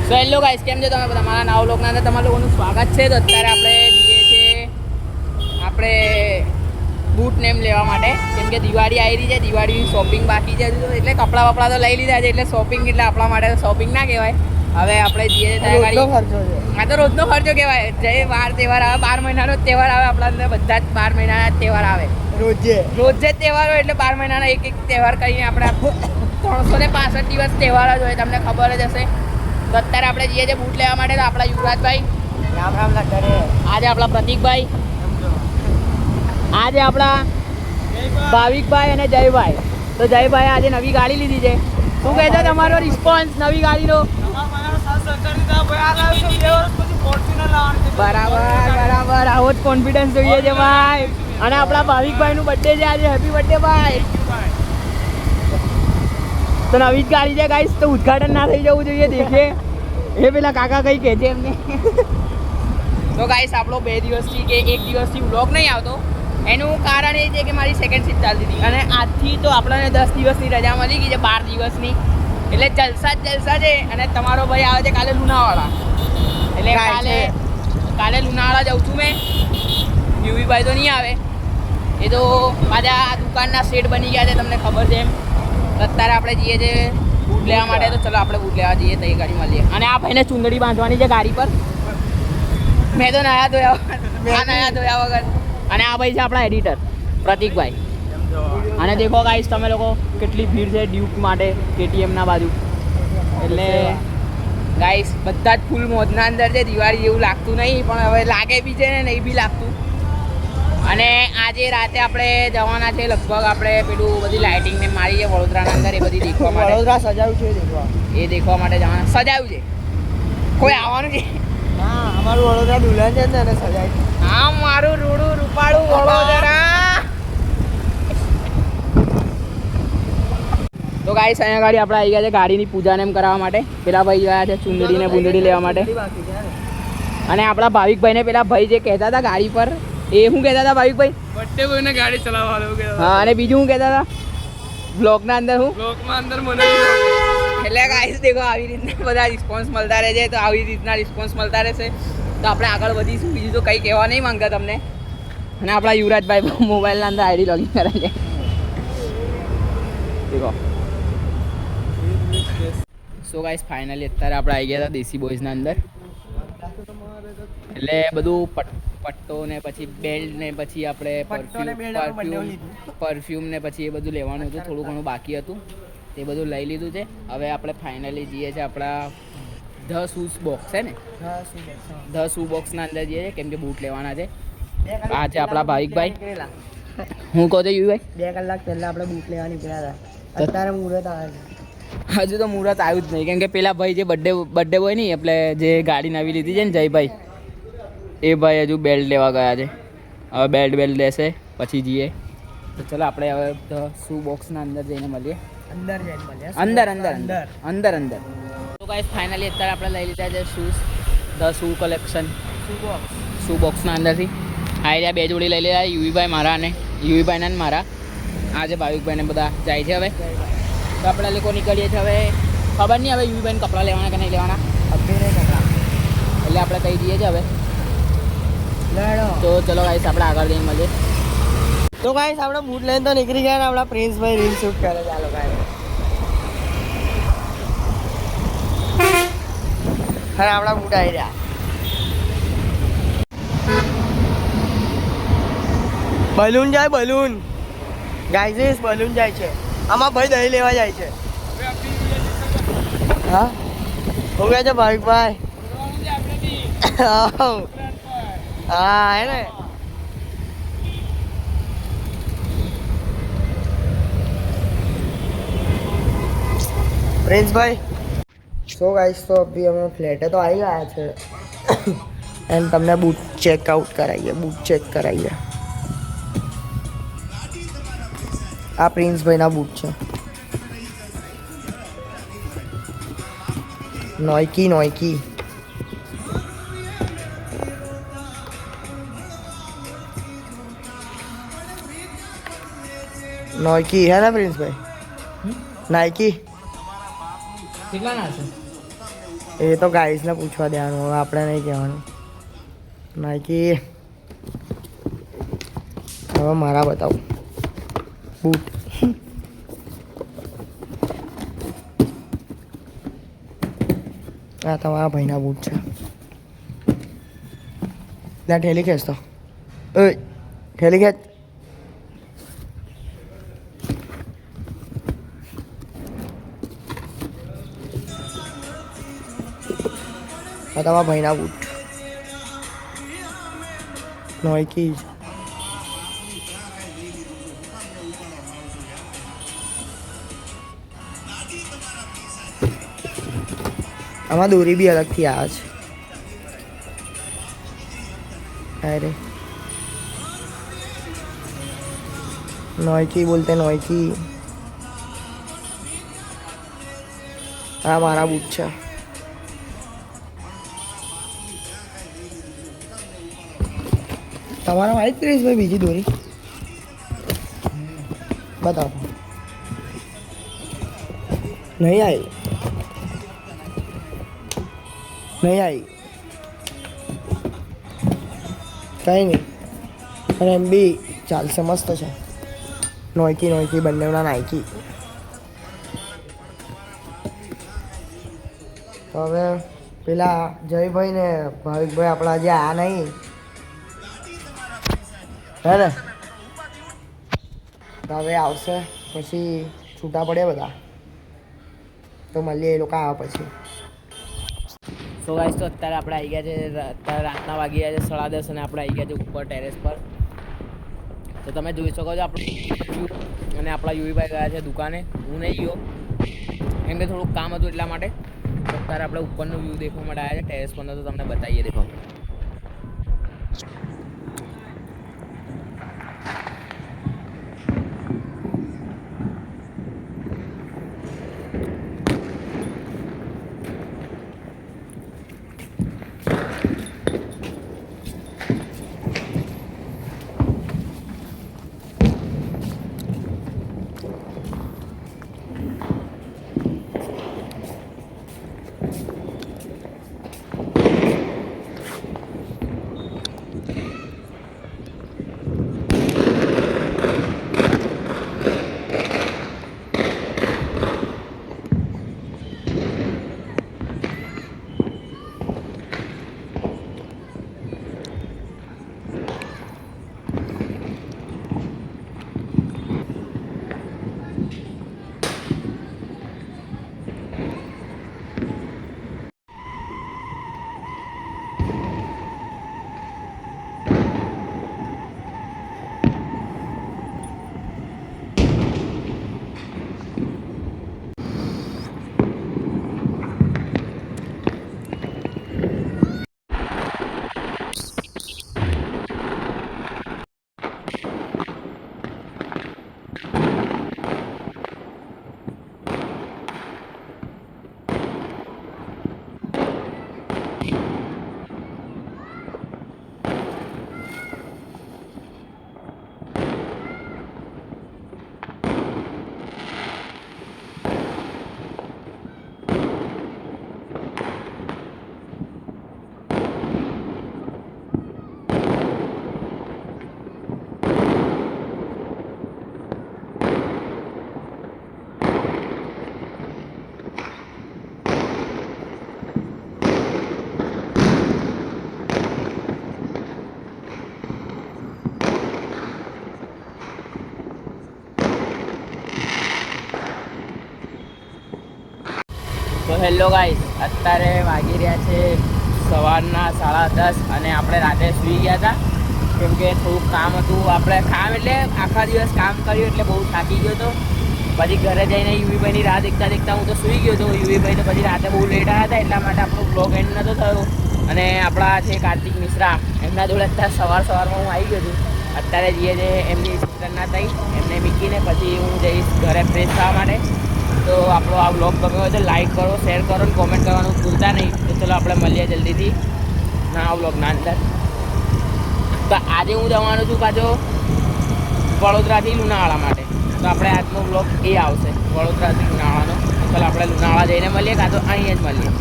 So hello guys, કેમ છો તમે બધા? મારા નવા લોકના અંદર તમારા લોકોનું સ્વાગત છે. તો અત્યારે આપણે જઈએ છીએ આપણે બૂટ નેમ લેવા માટે, કેમ કે દિવાળી આવી રહી છે. દિવાળીની શોપિંગ બાકી છે એટલે કપડાં વપડા તો લઈ લીધા છે, એટલે શોપિંગ એટલે આપણા માટે શોપિંગ ના કહેવાય. હવે આપણે જઈએ આ તો રોજનો ખર્ચો કહેવાય. જે વાર તહેવાર આવે, 12 મહિનાનો તહેવાર આવે આપણા અંદર, બધા જ 12 મહિનાના તહેવાર આવે. રોજે તહેવાર હોય એટલે 12 મહિનાના એક તહેવાર કરીને આપણે 365 દિવસ તહેવાર જ હોય, તમને ખબર જ હશે. તો અત્યારે આપણે જઈએ છીએ બૂટ લેવા માટે. તો આપણા યુવરાજભાઈ, રામ રામ લાગે. આજે આપણા પ્રતિકભાઈ, આજે આપણા ભાવિકભાઈ અને જયભાઈ. તો જયભાઈ આજે નવી ગાડી લીધી છે. શું કહે છે તમારો રિસ્પોન્સ નવી ગાડીનો? બરાબર, આવો જ કોન્ફિડન્સ જોઈએ છે ભાઈ. અને આપણા ભાવિકભાઈનું બર્થડે છે આજે. હેપી બર્થડે ભાઈ. તો નવી જ ગાડી છે ગાઈસ, તો ઉદઘાટન ના થઈ જવું જોઈએ. દેખે એ પેલા કાકા કઈ કહે છે એમને. તો ગાઈસ આપણો 2 દિવસથી કે 1 દિવસથી વ્લોગ નહીં આવતો. એનું કારણ એ છે કે મારી સેકન્ડ શિફ્ટ ચાલતી હતી, અને આજથી તો આપણને 10 દિવસની રજા મળી ગઈ છે, 12 દિવસની. એટલે જલસા જ જલસા છે. અને તમારો ભાઈ આવે છે કાલે લુણાવાડા, એટલે કાલે લુણાવાડા જાઉં છું મેં. યુવીભાઈ તો નહીં આવે, એ તો પાછા આ દુકાનના શેઠ બની ગયા છે, તમને ખબર છે એમ. અત્યારે આપણે જઈએ છીએ બૂટ લેવા માટે. તો ચલો આપણે બૂટ લેવા જઈએ, તઈ ગાડી મળીએ. અને આ ભાઈને ચુંદડી બાંધવાની છે ગાડી પર. મેં તો નયા ધોયા વગર. અને આ ભાઈ છે આપણા એડિટર પ્રતિકભાઈ. અને દેખો ગાઈસ તમે લોકો, કેટલી ભીડ છે ડ્યુક માટે KTMના બાજુ. એટલે ગાઈસ બધા જ ફૂલ મોજના અંદર છે. દિવાળી જેવું લાગતું નહીં, પણ હવે લાગે બી છે ને નહીં બી લાગતું. અને આજે રાતે આપણે જવાના છે લગભગ, આપણે પેલું બધી લાઇટિંગ ને મારી છે વડોદરાના અંદર, એ બધી દેખવા માટે. વડોદરા સજાવ્યું છે દેખવા માટે જવાના. સજાવ્યું છે, કોઈ આવવાનું છે? હા, અમારું વડોદરા દુલ્હન છે ને, એને સજાય. હા, મારું રૂડું રૂપાળું વડોદરા. તો ગાઈસ અહીંયા ગાડી આપણે આવી ગયા છે ગાડીની પૂજાને એમ કરાવવા માટે. પેલા ભાઈ ગયા છે ચુંદડી ને બુંદડી લેવા માટે. અને આપણા ભાવિકભાઈને પેલા ભાઈ જે કહેતા હતા ગાડી પર, એ શું કહેતા હતા ભાવિકભાઈ? બર્થડે બોયને ગાડી ચલાવવાનું કહેતા. હા, અને બીજું શું કહેતા હતા બ્લોગના અંદર? બ્લોગમાં અંદર મને એટલે ગાઈસ દેખો, આવી રીતના બધા રિસ્પોન્સ મળતા રહે છે. તો આવી રીતના રિસ્પોન્સ મળતા રહેશે તો આપણે આગળ વધીશું. બીજું તો કંઈ કહેવા નહીં માંગતા તમને. અને આપણા યુવરાજભાઈ મોબાઈલના અંદર ID લોગિન કરે છે. દેખો. સો ગાઈસ ફાઇનલી અત્યારે આપણે આવી ગયા હતા દેશી બોયઝના અંદર. એટલે બધું પટ્ટો ને પછી બેલ્ટ ને પછી આપણે પરફ્યુમ ને પછી એ બધું લેવાનું હતું. થોડું ઘણું બાકી હતું, તે બધું લઈ લીધું છે. હવે આપણે ફાઇનલી જઈએ છીએ આપણા ધ શૂઝ બોક્સ છે ને, ધ શૂ બોક્સના અંદર જઈએ છીએ, કેમ કે બૂટ લેવાના છે. આ છે આપણા ભાવિકભાઈ. હું કહું છું યુભાઈ, 2 કલાક પહેલા આપણે બૂટ લેવા નીકળ્યા હતા. અત્યારે મુહૂર્ત આવે છે. હજુ તો મુહૂર્ત આવ્યું જ નહીં, કેમ કે પેલા ભાઈ જે બર્થડે બોય નહીં, એટલે જે ગાડી નવી લીધી છે ને જયભાઈ, એ ભાઈ હજુ બેલ્ટ લેવા ગયા છે. હવે બેલ્ટ લેશે પછી જઈએ. તો ચલો આપણે હવે ધ શૂ બોક્સના અંદર જઈને મળીએ. અંદર. તો ગાઈસ ફાઇનલી અત્યારે આપણે લઈ લીધા છે શૂઝ, ધ શૂ કલેક્શન શૂ બોક્સના અંદરથી. આ રહ્યા 2 જોડી લઈ લીધા, યુવીભાઈ મારા અને યુવીભાઈના ને મારા. આજે ભાવિકભાઈને બધા જાય છે. હવે તો આપણે લોકો નીકળીએ છીએ. હવે ખબર નહીં હવે યુવીભાઈને કપડાં લેવાના કે નહીં લેવાના. એટલે આપણે કહી દઈએ છીએ હવે. તો ચલો ગાઈસ આપણે આગળ જઈને મળીએ. તો ગાઈસ આપણે બૂટ લઈને તો નીકળી ગયા ને આપણા પ્રિન્સભાઈ રીલ શૂટ કરે. ચાલો ગાઈસ, હા આપણા બૂટ આવી રહ્યા. બલૂન જાય, બલૂન ગાઈસ, બલૂન જાય છે. આમાં ભાઈ દહીં લેવા જાય છે. હા, હો ગયા છે ભાવિકભાઈ. હા હે ને. પ્રિન્સભાઈ, સો ગાઈસ તો અભી અમે ફ્લેટે તો આવી ગયા છે. એન્ડ તમને બૂટ ચેકઆઉટ કરાવીએ, બૂટ ચેક કરાવીએ. આ પ્રિન્સભાઈના બૂટ છે. નોઈકી હે ને પ્રિન્સભાઈ? નાઇકી કેટલાના છે? એ તો ગાઈસને પૂછવા દેવાનું, હવે આપણે નહીં કહેવાનું. નાઇકી હવે મારા બતાવું બૂટ. આ તમારા ભાઈના બૂટ છે. ત્યાં ઠેલી ખેંચતો, ઓય ઠેલી ખેંચ. આ તમારા ભાઈના બૂટ નાઇકી. આમાં દોરી બી અલગથી આવે છે. અરે નાઇકી બોલતે નાઇકી. આ મારા બૂટ છે. તમારા વાળી ત્રીસ ભાઈ બીજી દોરી બતાવો. નહીં આવી, નહીં આવી, કંઈ નહીં. અને એમ બી ચાલશે, મસ્ત છે. નાઇકી નાઇકી બંનેના નાઇકી. તો હવે પેલા જયભાઈ ને ભાવિકભાઈ આપણા જે આ નહીં હે ને, તો હવે આવશે પછી છૂટા પડે બધા, તો મળીએ એ લોકો આવે પછી. સો ગાઈસ તો અત્યારે આપણે આવી ગયા છે, અત્યારે રાતના વાગી ગયા છે 10:30 અને આપણે આવી ગયા છે ઉપર ટેરેસ પર. તો તમે જોઈ શકો છો આપણે અને આપણા યુવીભાઈ ગયા છે દુકાને. હું નહીં ગયો કેમ કે થોડુંક કામ હતું એટલા માટે. તો અત્યારે આપણે ઉપરનો વ્યૂ દેખવા માટે આવ્યા છે ટેરેસ પરનો, તો તમને બતાવીએ. દેખો તો હેલો ગાઈસ, અત્યારે વાગી રહ્યા છે સવારના 10:30 અને આપણે રાતે સૂઈ ગયા હતા કેમ કે થોડુંક કામ હતું. આપણે કામ એટલે આખા દિવસ કામ કર્યું એટલે બહુ થાકી ગયો હતો. પછી ઘરે જઈને યુવીભાઈની રાહ દેખતા દેખતા હું તો સૂઈ ગયો હતો. યુવીભાઈ તો પછી રાતે બહુ લેટ આવ્યા હતા એટલા માટે આપણો બ્લોગ એન્ડ નહોતો થયો. અને આપણા છે કાર્તિક મિશ્રા, એમના જોડે અત્યારે સવારમાં હું આવી ગયો છું. અત્યારે જઈએ છે એમની સિસ્ટરના થઈ, એમને મૂકીને પછી હું જઈશ ઘરે ફ્રેશ થવા માટે. તો આપણો આ બ્લોગ ગમ્યો હોય તો લાઈક કરો, શેર કરો અને કોમેન્ટ કરવાનું ભૂલતા નહીં. તો ચલો આપણે મળીએ જલ્દીથી નવા બ્લોગના અંદર. તો આજે હું જવાનો છું પાછો વડોદરાથી લુણાવાડા માટે. તો આપણે આજનો બ્લોગ એ આવશે વડોદરાથી લુણાવાડાનો. ચાલો આપણે લુણાવાડા જઈને મળીએ, કાં તો અહીં જ મળીએ.